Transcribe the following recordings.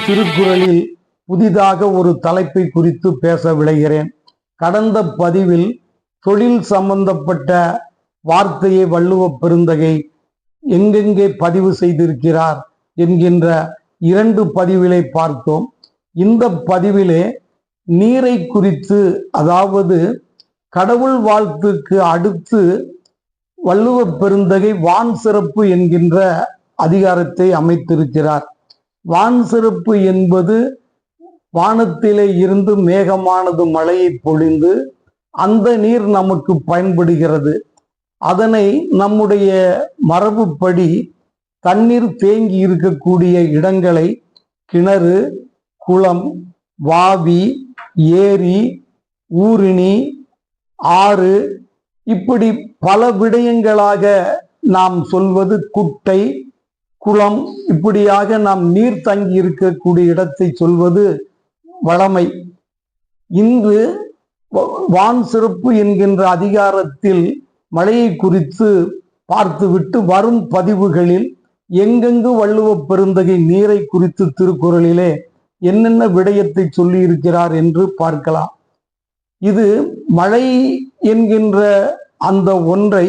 திருக்குறளில் புதிதாக ஒரு தலைப்பை குறித்து பேச விளைகிறேன். கடந்த பதிவில் தொழில் சம்பந்தப்பட்ட வார்த்தையை வள்ளுவப் பெருந்தகை எங்கெங்கே பதிவு செய்திருக்கிறார் என்கின்ற 2 பதிவிலை பார்த்தோம். இந்த பதிவிலே நீரை குறித்து, அதாவது கடவுள் வாழ்த்துக்கு அடுத்து வள்ளுவப் பெருந்தகை வான் சிறப்பு என்கின்ற அதிகாரத்தை அமைத்திருக்கிறார். வான் சிறப்பு என்பது வானத்திலே இருந்து மேகமானது மழையை பொழிந்து அந்த நீர் நமக்கு பயன்படுகிறது. அதனை நம்முடைய மரபுப்படி தண்ணீர் தேங்கி இருக்கக்கூடிய இடங்களை கிணறு, குளம், வாவி, ஏரி, ஊருணி, ஆறு, இப்படி பல விடயங்களாக நாம் சொல்வது குட்டை, குளம், இப்படியாக நாம் நீர் தங்கி இருக்கக்கூடிய இடத்தை சொல்வது வழமை. இன்று வான் சிறப்பு என்கின்ற அதிகாரத்தில் மழையை குறித்து பார்த்துவிட்டு வரும் பதிவுகளில் எங்கெங்கு வள்ளுவப் பெருந்தகை நீரை குறித்து திருக்குறளிலே என்னென்ன விடயத்தை சொல்லி இருக்கிறார் என்று பார்க்கலாம். இது மழை என்கின்ற அந்த ஒன்றை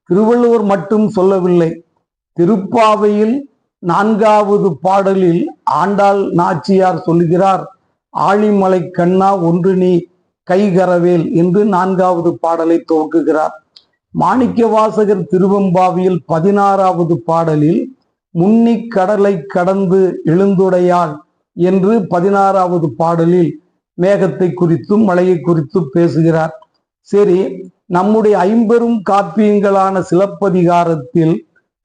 திருவள்ளுவர் மட்டும் சொல்லவில்லை. திருப்பாவையில் 4வது பாடலில் ஆண்டாள் நாச்சியார் சொல்லுகிறார், ஆழிமலை கண்ணா ஒன்று நீ கைகரவேல் என்று 4வது பாடலை துவக்குகிறார். மாணிக்க வாசகர் திருவெம்பாவியில் 16வது பாடலில் முன்னி கடலை கடந்து எழுந்துடையாள் என்று 16வது பாடலில் மேகத்தை குறித்தும் மழையை குறித்தும் பேசுகிறார். சரி, நம்முடைய 50 காப்பியங்களான சிலப்பதிகாரத்தில்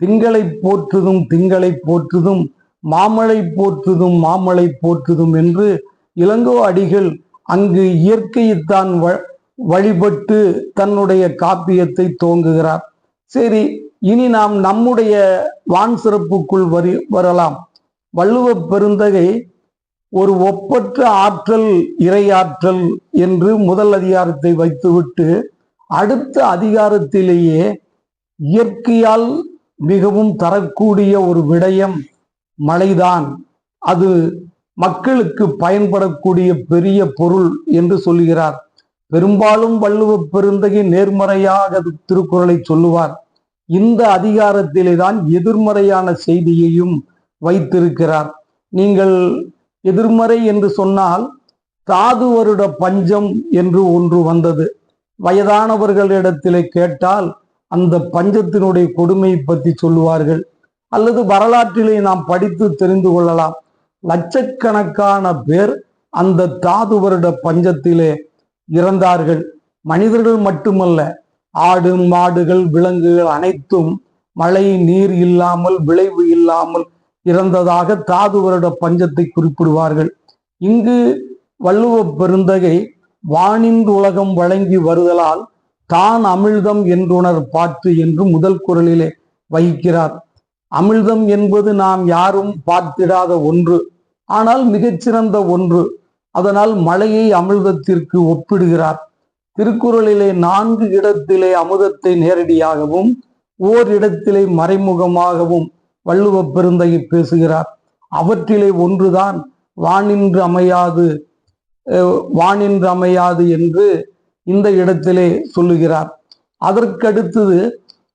திங்களை போற்றுதும் திங்களை போற்றுதும், மாமழை போற்றுதும் மாமழை போற்றுதும் என்று இளங்கோ அடிகள் அங்கு இயற்கையைத்தான் வழிபட்டு தன்னுடைய காப்பியத்தை துவங்குகிறார். சரி, இனி நாம் நம்முடைய வான் சிறப்புக்குள் வரலாம். வள்ளுவப் பெருந்தகை ஒரு ஒப்பற்ற ஆற்றல் இறையாற்றல் என்று முதல் அதிகாரத்தை வைத்துவிட்டு அடுத்த அதிகாரத்திலேயே இயற்கையால் மிகவும் தரக்கூடிய ஒரு விடயம் மழைதான், அது மக்களுக்கு பயன்படக்கூடிய பெரிய பொருள் என்று சொல்லுகிறார். பெரும்பாலும் வள்ளுவப் பெருந்தகை நேர்மறையாக திருக்குறளை சொல்லுவார். இந்த அதிகாரத்திலே தான் எதிர்மறையான செய்தியையும் வைத்திருக்கிறார். நீங்கள் எதிர்மறை என்று சொன்னால் தாது வருட பஞ்சம் என்று ஒன்று வந்தது. வயதானவர்களிடத்திலே கேட்டால் அந்த பஞ்சத்தினுடைய கொடுமையை பற்றி சொல்லுவார்கள். அல்லது வரலாற்றிலே நாம் படித்து தெரிந்து கொள்ளலாம். லட்சக்கணக்கான பேர் அந்த தாது வருட பஞ்சத்திலே இறந்தார்கள். மனிதர்கள் மட்டுமல்ல, ஆடு மாடுகள் விலங்குகள் அனைத்தும் மழை நீர் இல்லாமல் விளைவு இல்லாமல் இறந்ததாக தாது வருட பஞ்சத்தை குறிப்பிடுவார்கள். இங்கு வள்ளுவப் பெருந்தகை வானின் உலகம் வழங்கி வருதலால் தான் அமிழ்தம் என்றுணர் பாற்று என்று முதல் குறளிலே வகிக்கிறார். அமிழ்தம் என்பது நாம் யாரும் பார்த்திடாத ஒன்று, ஆனால் மிகச்சிறந்த ஒன்று. அதனால் மழையை அமிழ்தத்திற்கு ஒப்பிடுகிறார். திருக்குறளிலே 4 இடத்திலே அமுதத்தை நேரடியாகவும் ஓரிடத்திலே மறைமுகமாகவும் வள்ளுவப் பெருந்தகை பேசுகிறார். அவற்றிலே ஒன்றுதான் வானின்று அமையாது என்று இந்த இடத்திலே சொல்லுகிறார். அதற்கடுத்தது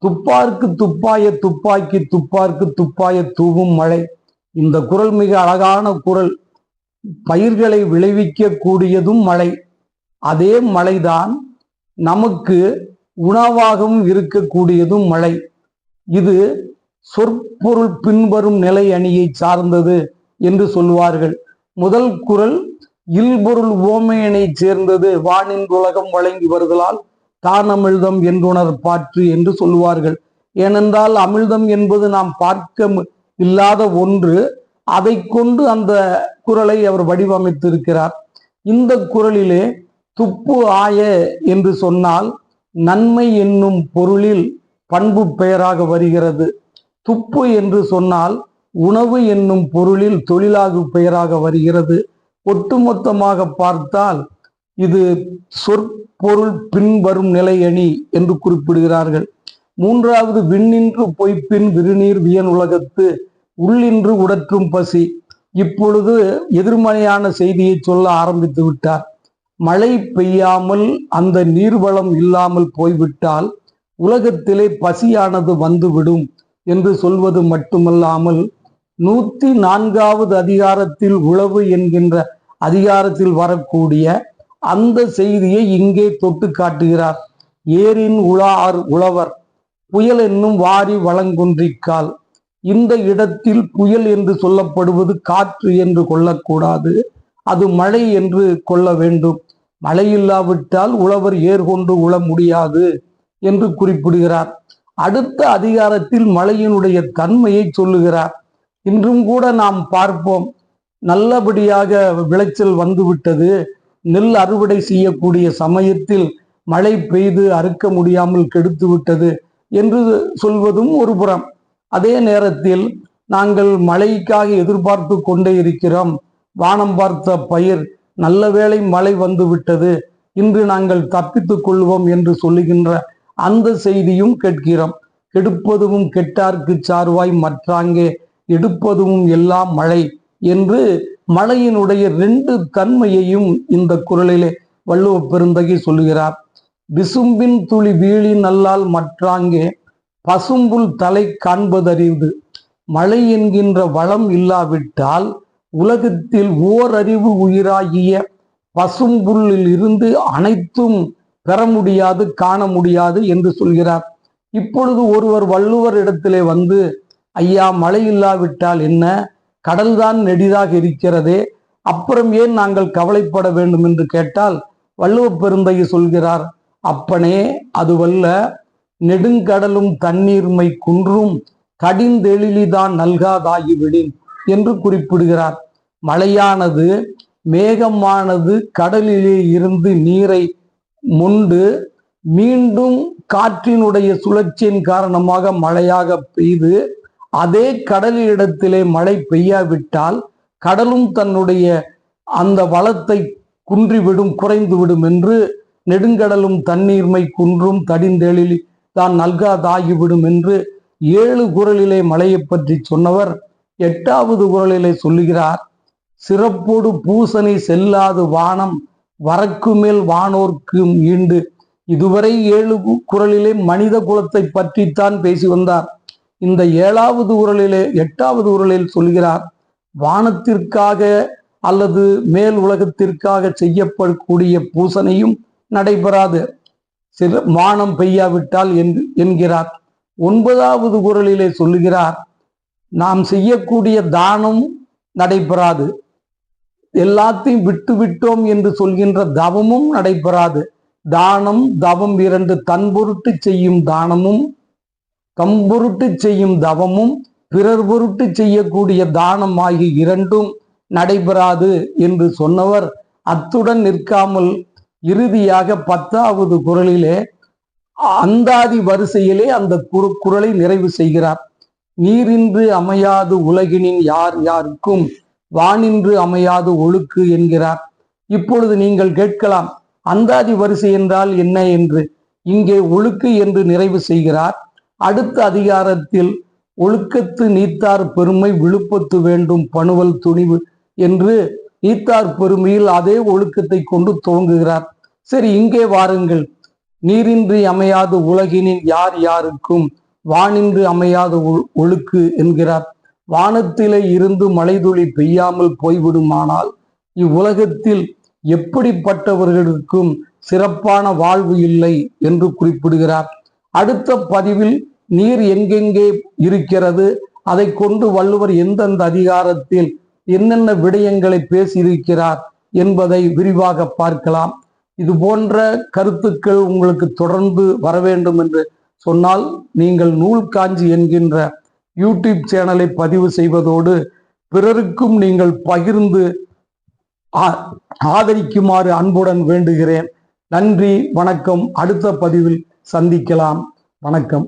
துப்பார்க்கு துப்பாய துப்பாக்கி துப்பார்க்கு துப்பாய தூவும் மழை. இந்த குறள் மிக அழகான குறள். பயிர்களை விளைவிக்க கூடியதும் மழை. அதே மழைதான் நமக்கு உணவாகவும் இருக்கக்கூடியதும் மழை. இது சொற்பொருள் பின்வரும் நிலை அணியை சார்ந்தது என்று சொல்லுவார்கள். முதல் குறள் இல்பொருள் ஓமையனை சேர்ந்தது, வானின் உலகம் வழங்கி வருதலால் தான் அமிழ்தம் என்றுணர் பாற்று என்று சொல்லுவார்கள். ஏனென்றால் அமிழ்தம் என்பது நாம் பார்க்க இல்லாத ஒன்று. அதை கொண்டு அந்த குறளை அவர் வடிவமைத்திருக்கிறார். இந்த குறளிலே துப்பு ஆய என்று சொன்னால் நன்மை என்னும் பொருளில் பண்பு பெயராக வருகிறது. துப்பு என்று சொன்னால் உணவு என்னும் பொருளில் தொழிலாகு பெயராக வருகிறது. ஒட்டுமொத்தமாக பார்த்தால் இது சொற்பொருள் பின்வரும் நிலை அணி என்று குறிப்பிடுகிறார்கள். 3வது விண்ணின்று பொய்ப்பின் விருநீர் வியன் உலகத்து உள்ளின்று உடற்றும் பசி. இப்பொழுது எதிர்மறையான செய்தியை சொல்ல ஆரம்பித்து விட்டார். மழை பெய்யாமல் அந்த நீர்வளம் இல்லாமல் போய்விட்டால் உலகத்திலே பசியானது வந்துவிடும் என்று சொல்வது மட்டுமல்லாமல் 104வது அதிகாரத்தில் உழவு என்கின்ற அதிகாரத்தில் வரக்கூடிய அந்த செய்தியை இங்கே தொட்டு காட்டுகிறார். ஏரின் உழார் உழவர் புயல் என்னும் வாரி வளங்குன்றிக்கால். இந்த இடத்தில் புயல் என்று சொல்லப்படுவது காற்று என்று கொள்ளக்கூடாது, அது மழை என்று கொள்ள வேண்டும். மழை இல்லாவிட்டால் உழவர் ஏர்கொண்டு உழ முடியாது என்று குறிப்பிடுகிறார். அடுத்த அதிகாரத்தில் மழையினுடைய தன்மையை சொல்லுகிறார். இன்றும் கூட நாம் பார்ப்போம், நல்லபடியாக விளைச்சல் வந்துவிட்டது, நெல் அறுவடை செய்யக்கூடிய சமயத்தில் மழை பெய்து அறுக்க முடியாமல் கெடுத்து விட்டது என்று சொல்வதும் ஒரு புறம். அதே நேரத்தில் நாங்கள் மழைக்காக எதிர்பார்த்து கொண்டே இருக்கிறோம், வானம் பார்த்த பயிர், நல்ல வேளை மழை வந்து விட்டது, இன்று நாங்கள் தப்பித்துக் கொள்வோம் என்று சொல்லுகின்ற அந்த செய்தியும் கேட்கிறோம். கெடுப்பதும் கெட்டார்க்கு சார்வாய் மற்றாங்கே எடுப்பதும் எல்லாம் மழை என்று மழையினுடைய 2 தன்மையையும் இந்த குறளிலே வள்ளுவ பெருந்தகை சொல்லுகிறார். விசும்பின் துளி வீழி நல்லால் மற்றாங்கே பசும்புல் தலை காண்பதறிவு. மழை என்கின்ற வளம் இல்லாவிட்டால் உலகத்தில் ஓரறிவு உயிராகிய பசும்புல்லில் இருந்து அனைத்தும் பெற முடியாது, காண முடியாது என்று சொல்கிறார். இப்பொழுது ஒருவர் வள்ளுவர் இடத்திலே வந்து, ஐயா மழை இல்லாவிட்டால் என்ன, கடல்தான் நெடிதாக இருக்கிறதே, அப்புறம் ஏன் நாங்கள் கவலைப்பட வேண்டும் என்று கேட்டால் வள்ளுவ பெருந்தகை சொல்கிறார், அப்பனே அதுவல்ல, நெடுங்கடலும் தண்ணீர்மை குன்றும் கடிந்தெழிலிதான் நல்காதாகிவிடின் என்று குறிப்பிடுகிறார். மழையானது மேகமானது கடலிலே இருந்து நீரை மொண்டு மீண்டும் காற்றினுடைய சுழற்சியின் காரணமாக மழையாக பெய்து, அதே கடலிடத்திலே மழை பெய்யாவிட்டால் கடலும் தன்னுடைய அந்த வளத்தை குன்றிவிடும், குறைந்துவிடும் என்று நெடுங்கடலும் தண்ணீர்மை குன்றும் தடிந்தெழிலி தான் நல்காதாகிவிடும் என்று 7 குறளிலே மழையை பற்றி சொன்னவர் 8வது குறளிலே சொல்லுகிறார். சிறப்போடு பூசனை செல்லாது வானம் வரக்கு மேல் வானோர்க்கும் ஈண்டு. இதுவரை 7 குறளிலே மனித குலத்தை பற்றித்தான் பேசி வந்தார். இந்த 7வது குறளிலே 8வது குறளில் சொல்கிறார், வானத்திற்காக அல்லது மேல் உலகத்திற்காக செய்யப்படக்கூடிய பூசனையும் நடைபெறாது, வானம் பெய்யாவிட்டால் என்கிறார். 9வது குறளிலே சொல்லுகிறார், நாம் செய்யக்கூடிய தானம் நடைபெறாது, எல்லாத்தையும் விட்டு விட்டோம் என்று சொல்கின்ற தவமும் நடைபெறாது. தானம் தவம் 2 தன் பொருட்டு செய்யும் தானமும் தம்பொருட்டு செய்யும் தவமும் பிறர் பொருட்டு செய்யக்கூடிய தானம் ஆகிய 2ம் நடைபெறாது என்று சொன்னவர் அத்துடன் நிற்காமல் இறுதியாக 10வது குறளிலே அந்தாதி வரிசையிலே அந்த குறளை நிறைவு செய்கிறார். நீரின்று அமையாது உலகினின் யார் யாருக்கும் வானின்று அமையாது ஒழுக்கு என்கிறார். இப்பொழுது நீங்கள் கேட்கலாம், அந்தாதி வரிசை என்றால் என்ன என்று. இங்கே ஒழுக்கு என்று நிறைவு செய்கிறார். அடுத்த அதிகாரத்தில் ஒழுக்கத்து நீத்தார் பெருமை விழுப்பத்து வேண்டும் பணுவல் துணிவு என்று நீத்தார் பெருமையில் அதே ஒழுக்கத்தை கொண்டு துவங்குகிறார். சரி, இங்கே வாருங்கள். நீரின்றி அமையாது உலகினின் யார் யாருக்கும் வானின்று அமையாது ஒழுக்கு என்கிறார். வானத்திலே இருந்து மழைதுளி பெய்யாமல் போய்விடுமானால் இவ்வுலகத்தில் எப்படிப்பட்டவர்களுக்கும் சிறப்பான வாழ்வு இல்லை என்று குறிப்பிடுகிறார். அடுத்த பதிவில் நீர் எங்கெங்கே இருக்கிறது, அதை கொண்டு வள்ளுவர் எந்தெந்த அதிகாரத்தில் என்னென்ன விடயங்களை பேசியிருக்கிறார் என்பதை விரிவாக பார்க்கலாம். இது போன்ற கருத்துக்கள் உங்களுக்கு தொடர்ந்து வர வேண்டும் என்று சொன்னால் நீங்கள் நூல் காஞ்சி என்கின்ற யூடியூப் சேனலை பதிவு செய்வதோடு பிறருக்கும் நீங்கள் பகிர்ந்து ஆதரிக்குமாறு அன்புடன் வேண்டுகிறேன். நன்றி, வணக்கம். அடுத்த பதிவில் சந்திக்கலாம். வணக்கம்.